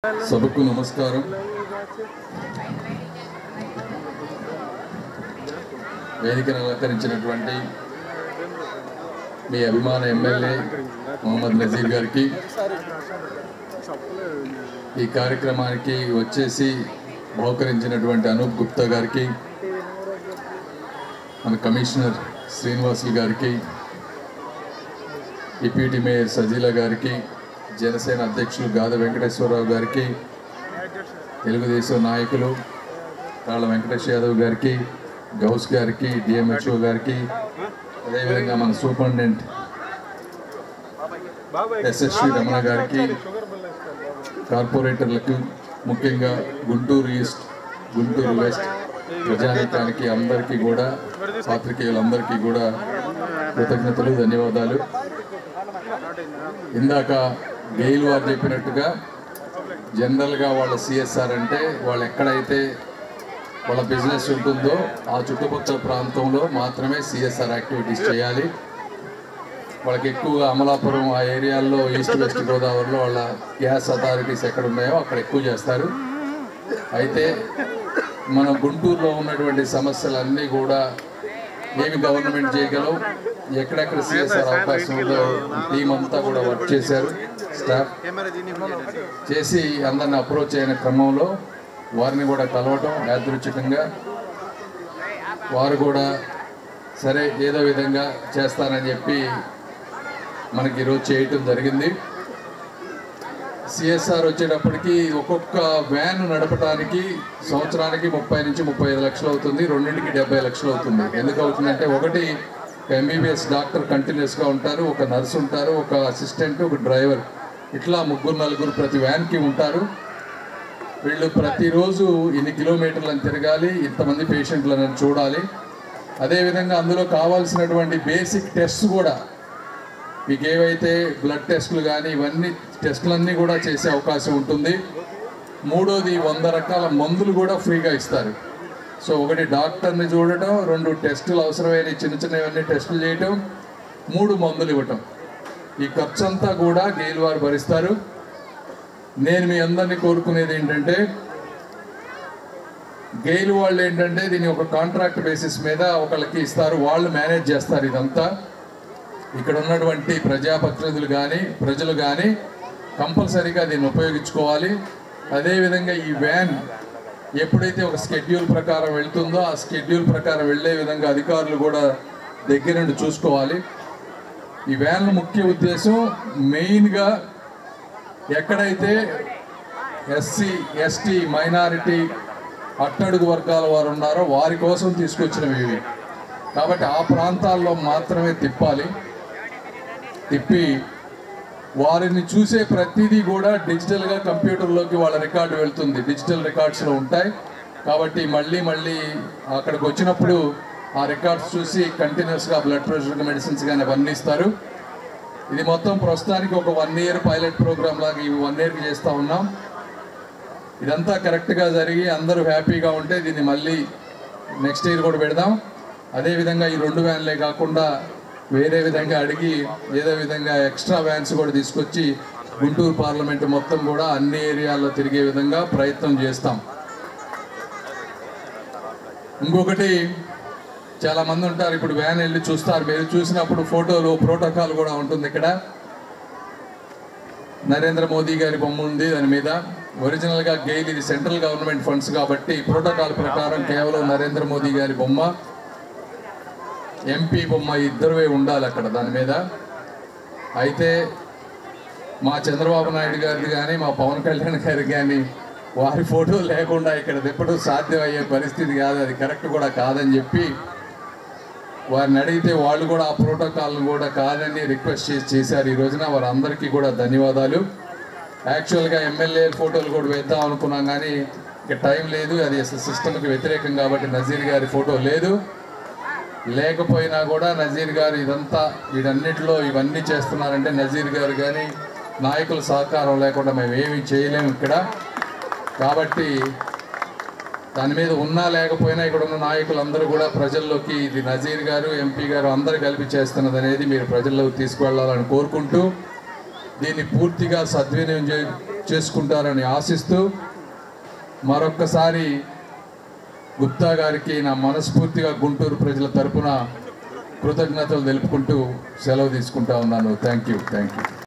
सबको नमस्कारम వేదికను అలంకరించినటువంటి మీ అభిమాన ఎమ్మెల్యే మొహమ్మద్ నజీర్ గారికి ఈ కార్యక్రమానికి వచ్చేసి బహుకరించినటువంటి అనూప్ గుప్తా గారికి మన కమిషనర్ శ్రీనివాసులు గారికి డిప్యూటీ మేయర్ సజీలా గారికి జనసేన అధ్యక్షులు గాద వెంకటేశ్వరరావు గారికి తెలుగుదేశం నాయకులు తాళ్ళ వెంకటేష్ యాదవ్ గారికి గౌస్ గారికి డిఎంహెచ్ఓ గారికి అదేవిధంగా మన సూపరింటెండెంట్ ఎస్ఎస్వి రమణ గారికి కార్పొరేటర్లకు ముఖ్యంగా గుంటూరు ఈస్ట్ గుంటూరు వెస్ట్ ప్రజానీకానికి అందరికీ కూడా పాత్రికేయులందరికీ కూడా కృతజ్ఞతలు ధన్యవాదాలు. ఇందాక గెయిల్ వారు చెప్పినట్టుగా జనరల్గా వాళ్ళ సిఎస్ఆర్ అంటే వాళ్ళు ఎక్కడైతే వాళ్ళ బిజినెస్ ఉంటుందో ఆ చుట్టుపక్కల ప్రాంతంలో మాత్రమే సిఎస్ఆర్ యాక్టివిటీస్ చేయాలి. వాళ్ళకి ఎక్కువగా అమలాపురం ఆ ఏరియాల్లో ఈస్ట్ వెస్ట్ గోదావరిలో వాళ్ళ గ్యాస్ అథారిటీస్ ఎక్కడ ఉన్నాయో అక్కడ ఎక్కువ చేస్తారు. అయితే మన గుంటూరులో ఉన్నటువంటి సమస్యలన్నీ కూడా ఏమి గవర్నమెంట్ చేయగలవు, ఎక్కడెక్కడ సిఎస్ఆర్ అవకాశం ఉందో టీం అంతా కూడా వర్క్ చేశారు. స్టాఫ్ చేసి అందరిని అప్రోచ్ అయిన క్రమంలో వారిని కూడా కలవటం యాదృచ్ఛికంగా వారు కూడా సరే ఏదో విధంగా చేస్తానని చెప్పి మనకి ఈరోజు చేయటం జరిగింది. సిఎస్ఆర్ వచ్చేటప్పటికి ఒక్కొక్క వ్యాన్ నడపడానికి సంవత్సరానికి 30 నుంచి 35 లక్షలు అవుతుంది, రెండింటికి 70 లక్షలు అవుతుంది. ఎందుకు అవుతుందంటే ఒకటి ఎంబీబీఎస్ డాక్టర్ కంటిన్యూస్గా ఉంటారు, ఒక నర్స్ ఉంటారు, ఒక అసిస్టెంట్, ఒక డ్రైవర్, ఇట్లా 3-4 ప్రతి వ్యాన్కి ఉంటారు. వీళ్ళు ప్రతిరోజు ఇన్ని కిలోమీటర్లను తిరగాలి, ఇంతమంది పేషెంట్లను చూడాలి. అదేవిధంగా అందులో కావాల్సినటువంటి బేసిక్ టెస్ట్ కూడా మీకు ఏవైతే బ్లడ్ టెస్టులు కానీ ఇవన్నీ టెస్టులన్నీ కూడా చేసే అవకాశం ఉంటుంది. మూడోది 100 రకాల మందులు కూడా ఫ్రీగా ఇస్తారు. సో ఒకటి డాక్టర్ని చూడటం, 2 టెస్టులు అవసరమైన చిన్నవన్నీ టెస్టులు చేయటం, 3 మందులు ఇవ్వటం. ఈ ఖర్చు అంతా కూడా గెయిల్ వారు భరిస్తారు. నేను మీ అందరినీ కోరుకునేది ఏంటంటే గెయిల్ వాళ్ళు ఏంటంటే దీన్ని ఒక కాంట్రాక్ట్ బేసిస్ మీద ఒకళ్ళకి ఇస్తారు, వాళ్ళు మేనేజ్ చేస్తారు ఇదంతా. ఇక్కడ ఉన్నటువంటి ప్రజాప్రతినిధులు కానీ ప్రజలు కానీ కంపల్సరీగా దీన్ని ఉపయోగించుకోవాలి. అదేవిధంగా ఈ వ్యాన్ ఎప్పుడైతే ఒక స్కెడ్యూల్ ప్రకారం వెళ్తుందో ఆ స్కెడ్యూల్ ప్రకారం వెళ్ళే విధంగా అధికారులు కూడా దగ్గర నుండి చూసుకోవాలి. ఈ వ్యాన్ ముఖ్య ఉద్దేశం మెయిన్గా ఎక్కడైతే ఎస్సీ ఎస్టీ మైనారిటీ అట్టడుగు వర్గాల వారు ఉన్నారో వారి కోసం తీసుకొచ్చినవి ఇవి. కాబట్టి ఆ ప్రాంతాల్లో మాత్రమే తిప్పి వారిని చూసే ప్రతిదీ కూడా డిజిటల్గా కంప్యూటర్లోకి వాళ్ళ రికార్డు వెళ్తుంది, డిజిటల్ రికార్డ్స్లో ఉంటాయి. కాబట్టి మళ్ళీ అక్కడికి వచ్చినప్పుడు ఆ రికార్డ్స్ చూసి కంటిన్యూస్గా బ్లడ్ ప్రెషర్ మెడిసిన్స్ కానీ అవన్నీ ఇస్తారు. ఇది మొత్తం ప్రస్తుతానికి ఒక 1 ఇయర్ పైలట్ ప్రోగ్రామ్ లాగా ఈ 1 ఇయర్కి చేస్తూ ఉన్నాం. ఇదంతా కరెక్ట్గా జరిగి అందరూ హ్యాపీగా ఉంటే దీన్ని మళ్ళీ నెక్స్ట్ ఇయర్ కూడా పెడదాం. అదేవిధంగా ఈ 2 వ్యాన్లే కాకుండా వేరే విధంగా అడిగి ఏదో విధంగా ఎక్స్ట్రా వ్యాన్స్ కూడా తీసుకొచ్చి గుంటూరు పార్లమెంటు మొత్తం కూడా అన్ని ఏరియాల్లో తిరిగే విధంగా ప్రయత్నం చేస్తాం. ఇంకొకటి చాలామంది ఉంటారు, ఇప్పుడు వ్యాన్ వెళ్ళి చూస్తారు, మీరు చూసినప్పుడు ఫోటోలు ప్రోటోకాల్ కూడా ఉంటుంది. ఇక్కడ నరేంద్ర మోదీ గారి బొమ్మ ఉంది దాని మీద. ఒరిజినల్గా గెయిల్ ఇది సెంట్రల్ గవర్నమెంట్ ఫండ్స్ కాబట్టి ప్రోటోకాల్ ప్రకారం కేవలం నరేంద్ర మోదీ గారి బొమ్మ, ఎంపీ బొమ్మ ఇద్దరువే ఉండాలి అక్కడ దాని మీద. అయితే మా చంద్రబాబు నాయుడు గారిది కానీ మా పవన్ కళ్యాణ్ గారికి కానీ వారి ఫోటో లేకుండా ఇక్కడ తిప్పడం సాధ్యం అయ్యే పరిస్థితి కాదు, అది కరెక్ట్ కూడా కాదని చెప్పి వారిని అడిగితే వాళ్ళు కూడా ఆ ప్రోటోకాల్ను కూడా కాదని రిక్వెస్ట్ చేశారు. ఈ రోజున వారందరికీ కూడా ధన్యవాదాలు. యాక్చువల్గా ఎమ్మెల్యే ఫోటోలు కూడా వేద్దాం అనుకున్నాం కానీ ఇక టైం లేదు, అది అసలు సిస్టమ్కి వ్యతిరేకం కాబట్టి నజీర్ గారి ఫోటో లేదు. లేకపోయినా కూడా నజీర్ గారు ఇదంతా వీటన్నిటిలో ఇవన్నీ చేస్తున్నారంటే నజీర్ గారు కానీ నాయకుల సహకారం లేకుండా మేము ఏమీ చేయలేము ఇక్కడ. కాబట్టి దాని మీద ఉన్నా లేకపోయినా ఇక్కడ ఉన్న నాయకులందరూ కూడా ప్రజల్లోకి ఇది నజీర్ గారు ఎంపీ గారు అందరూ కలిపి చేస్తున్నది అనేది మీరు ప్రజల్లోకి తీసుకువెళ్ళాలని కోరుకుంటూ దీన్ని పూర్తిగా సద్వినియోగం చేసుకుంటారని ఆశిస్తూ మరొక్కసారి గుప్తా గారికి నా మనస్ఫూర్తిగా గుంటూరు ప్రజల తరపున కృతజ్ఞతలు తెలుపుకుంటూ సెలవు తీసుకుంటా ఉన్నాను. Thank you.